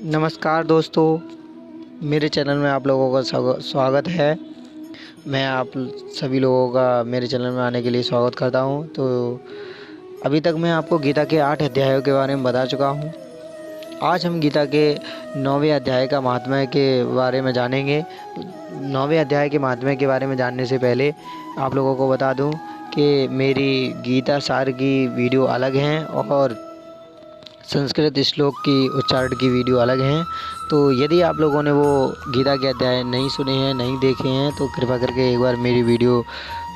नमस्कार दोस्तों, मेरे चैनल में आप लोगों का स्वागत है। मैं आप सभी लोगों का मेरे चैनल में आने के लिए स्वागत करता हूं। तो अभी तक मैं आपको गीता के 8 अध्यायों के बारे में बता चुका हूं। आज हम गीता के 9वें अध्याय का महात्म्य के बारे में जानेंगे। 9वें अध्याय के महात्म्य के बारे में जानने से पहले आप लोगों को बता दूं कि मेरी गीता सार की वीडियो अलग हैं और संस्कृत श्लोक की उच्चारण की वीडियो अलग हैं। तो यदि आप लोगों ने वो गीता के अध्याय नहीं सुने हैं, नहीं देखे हैं, तो कृपया करके एक बार मेरी वीडियो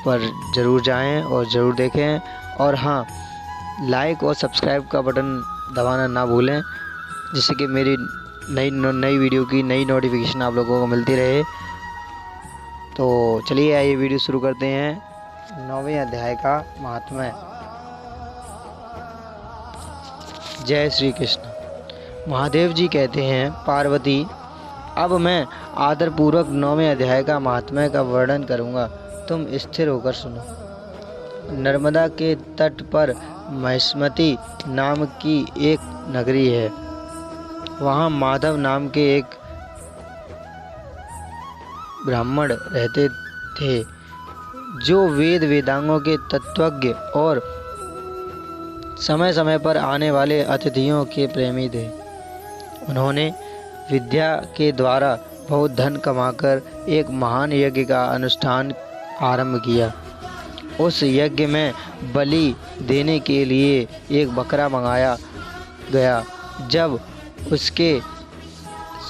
पर ज़रूर जाएं और ज़रूर देखें। और हाँ, लाइक और सब्सक्राइब का बटन दबाना ना भूलें, जिससे कि मेरी नई वीडियो की नई नोटिफिकेशन आप लोगों को मिलती रहे। तो चलिए आइए वीडियो शुरू करते हैं। 9वें अध्याय का महात्म्य। जय श्री कृष्ण। महादेव जी कहते हैं, पार्वती, अब मैं आदरपूर्वक 9वें अध्याय का महात्म्य का वर्णन करूंगा, तुम स्थिर होकर सुनो। नर्मदा के तट पर महिष्मती नाम की एक नगरी है। वहाँ माधव नाम के एक ब्राह्मण रहते थे, जो वेद वेदांगों के तत्वज्ञ और समय समय पर आने वाले अतिथियों के प्रेमी थे। उन्होंने विद्या के द्वारा बहुत धन कमाकर एक महान यज्ञ का अनुष्ठान आरंभ किया। उस यज्ञ में बलि देने के लिए एक बकरा मंगाया गया। जब उसके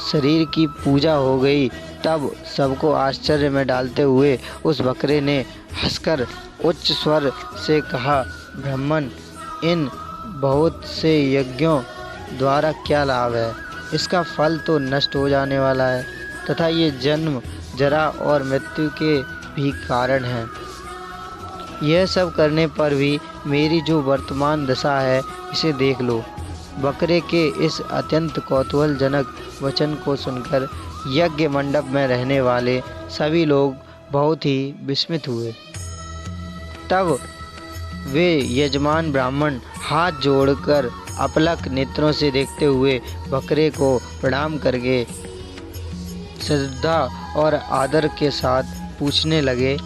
शरीर की पूजा हो गई, तब सबको आश्चर्य में डालते हुए उस बकरे ने हंसकर उच्च स्वर से कहा, ब्राह्मण, इन बहुत से यज्ञों द्वारा क्या लाभ है? इसका फल तो नष्ट हो जाने वाला है तथा ये जन्म, जरा और मृत्यु के भी कारण है। यह सब करने पर भी मेरी जो वर्तमान दशा है, इसे देख लो। बकरे के इस अत्यंत कौतूहलजनक वचन को सुनकर यज्ञ मंडप में रहने वाले सभी लोग बहुत ही विस्मित हुए। तब वे यजमान ब्राह्मण हाथ जोड़कर अपलक नेत्रों से देखते हुए बकरे को प्रणाम करके श्रद्धा और आदर के साथ पूछने लगे।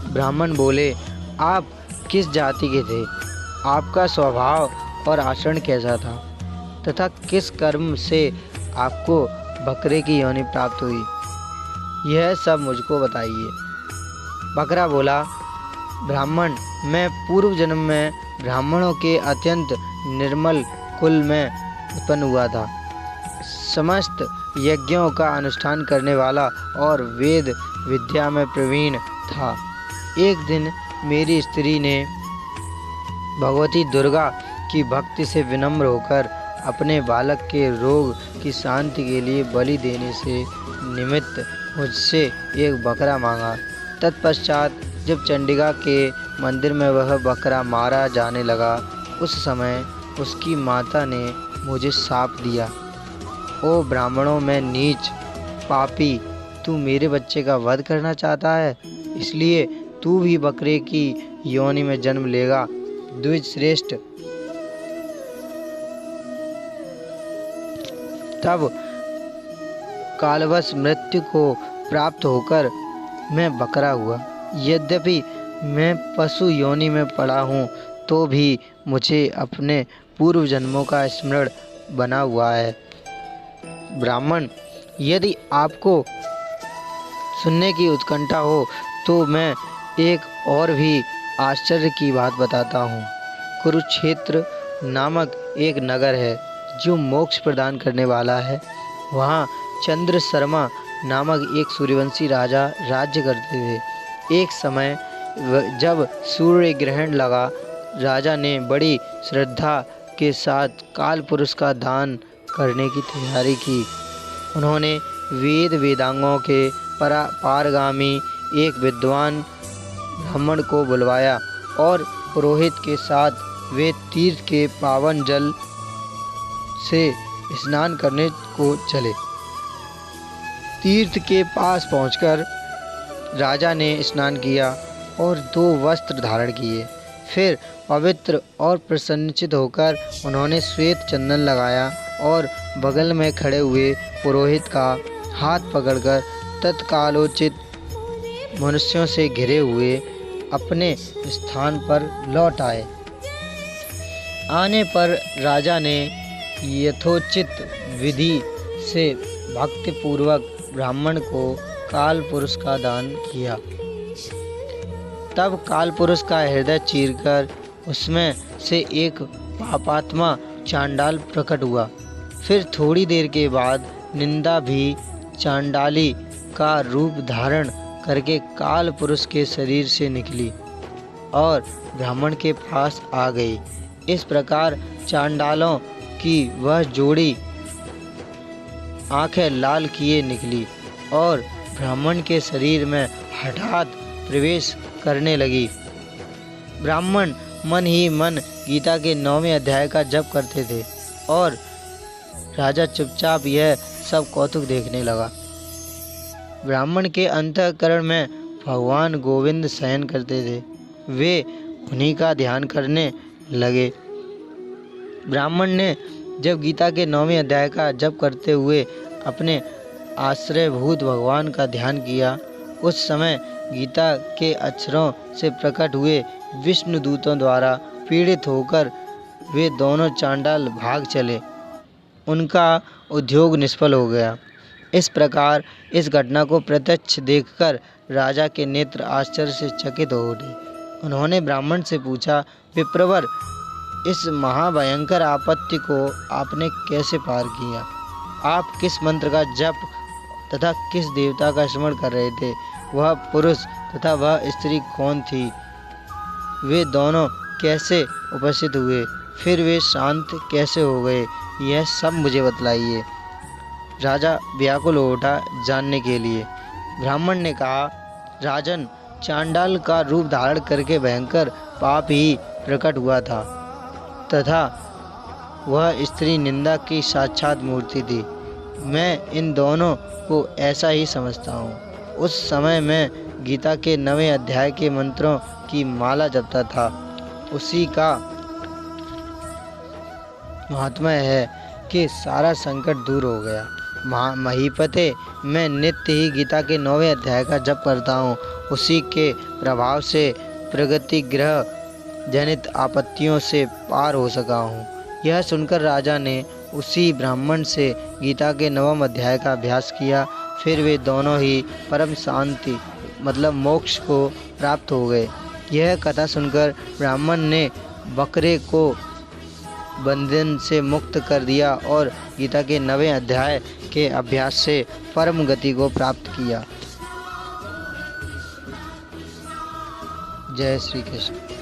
ब्राह्मण बोले, आप किस जाति के थे? आपका स्वभाव और आचरण कैसा था तथा किस कर्म से आपको बकरे की योनि प्राप्त हुई? यह सब मुझको बताइए। बकरा बोला, ब्राह्मण, मैं पूर्व जन्म में ब्राह्मणों के अत्यंत निर्मल कुल में उत्पन्न हुआ था। समस्त यज्ञों का अनुष्ठान करने वाला और वेद विद्या में प्रवीण था। एक दिन मेरी स्त्री ने भगवती दुर्गा की भक्ति से विनम्र होकर अपने बालक के रोग की शांति के लिए बलि देने से निमित्त मुझसे एक बकरा मांगा। तत्पश्चात जब चंडिका के मंदिर में वह बकरा मारा जाने लगा, उस समय उसकी माता ने मुझे शाप दिया, ओ ब्राह्मणों में नीच पापी, तू मेरे बच्चे का वध करना चाहता है, इसलिए तू भी बकरे की योनि में जन्म लेगा। द्विज श्रेष्ठ, तब कालवश मृत्यु को प्राप्त होकर मैं बकरा हुआ। यद्यपि मैं पशु योनि में पड़ा हूँ, तो भी मुझे अपने पूर्व जन्मों का स्मरण बना हुआ है। ब्राह्मण, यदि आपको सुनने की उत्कंठा हो तो मैं एक और भी आश्चर्य की बात बताता हूँ। कुरुक्षेत्र नामक एक नगर है जो मोक्ष प्रदान करने वाला है। वहाँ चंद्र शर्मा नामक एक सूर्यवंशी राजा राज्य करते थे। एक समय जब सूर्य ग्रहण लगा, राजा ने बड़ी श्रद्धा के साथ काल पुरुष का दान करने की तैयारी की। उन्होंने वेद वेदांगों के पारगामी एक विद्वान ब्राह्मण को बुलवाया और पुरोहित के साथ वे तीर्थ के पावन जल से स्नान करने को चले। तीर्थ के पास पहुंचकर राजा ने स्नान किया और 2 वस्त्र धारण किए। फिर पवित्र और प्रसन्नचित होकर उन्होंने श्वेत चंदन लगाया और बगल में खड़े हुए पुरोहित का हाथ पकड़कर तत्कालोचित मनुष्यों से घिरे हुए अपने स्थान पर लौट आए। आने पर राजा ने यथोचित विधि से भक्तिपूर्वक ब्राह्मण को काल पुरुष का दान किया। तब काल पुरुष का हृदय चीरकर उसमें से एक पापात्मा चांडाल प्रकट हुआ। फिर थोड़ी देर के बाद निंदा भी चांडाली का रूप धारण करके काल पुरुष के शरीर से निकली और ब्राह्मण के पास आ गई। इस प्रकार चांडालों की वह जोड़ी आंखें लाल किए निकली और ब्राह्मण के शरीर में हठात प्रवेश करने लगी। ब्राह्मण मन ही मन गीता के 9वें अध्याय का जप करते थे और राजा चुपचाप यह सब कौतुक देखने लगा। ब्राह्मण के अंतःकरण में भगवान गोविंद शयन करते थे। वे उन्हीं का ध्यान करने लगे। ब्राह्मण ने जब गीता के 9वें अध्याय का जप करते हुए अपने आश्रयभूत भगवान का ध्यान किया, उस समय गीता के अक्षरों से प्रकट हुए विष्णु दूतों द्वारा पीड़ित होकर वे दोनों चांडाल भाग चले। उनका उद्योग निष्फल हो गया। इस प्रकार इस घटना को प्रत्यक्ष देखकर राजा के नेत्र आश्चर्य से चकित हो उठे। उन्होंने ब्राह्मण से पूछा, विप्रवर, इस महाभयंकर आपत्ति को आपने कैसे पार किया? आप किस मंत्र का जप तथा किस देवता का स्मरण कर रहे थे? वह पुरुष तथा वह स्त्री कौन थी? वे दोनों कैसे उपस्थित हुए? फिर वे शांत कैसे हो गए? यह सब मुझे बतलाइए। राजा व्याकुल हो उठा जानने के लिए। ब्राह्मण ने कहा, राजन, चांडाल का रूप धारण करके भयंकर पाप ही प्रकट हुआ था तथा वह स्त्री निंदा की साक्षात मूर्ति थी। मैं इन दोनों को ऐसा ही समझता हूँ। उस समय मैं गीता के 9वें अध्याय के मंत्रों की माला जपता था। उसी का महात्मा है कि सारा संकट दूर हो गया। महीपते, मैं नित्य ही गीता के 9वें अध्याय का जप करता हूँ। उसी के प्रभाव से प्रगति ग्रह जनित आपत्तियों से पार हो सका हूँ। यह सुनकर राजा ने उसी ब्राह्मण से गीता के 9वें अध्याय का अभ्यास किया। फिर वे दोनों ही परम शांति मतलब मोक्ष को प्राप्त हो गए। यह कथा सुनकर ब्राह्मण ने बकरे को बंधन से मुक्त कर दिया और गीता के 9वें अध्याय के अभ्यास से परम गति को प्राप्त किया। जय श्री कृष्ण।